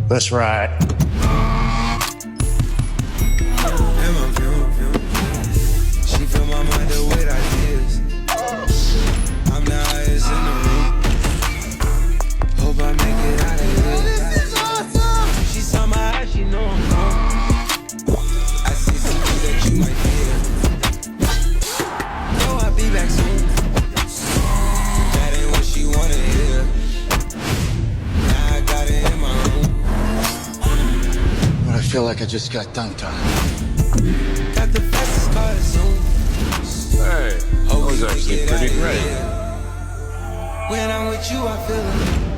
Let's ride. She fill my mind up with ideas. I'm the highest in the room. Hope I make it out of here. This is awesome. She saw my eyes, she know I'm gone. I see some things that you might fear. Know I'll be back soon. That ain't what she wanna hear. Now I got it in my room. But I feel like I just got dunked on. Got the fastest car soon. Hey, that was actually pretty great. When I'm with you, I feel it.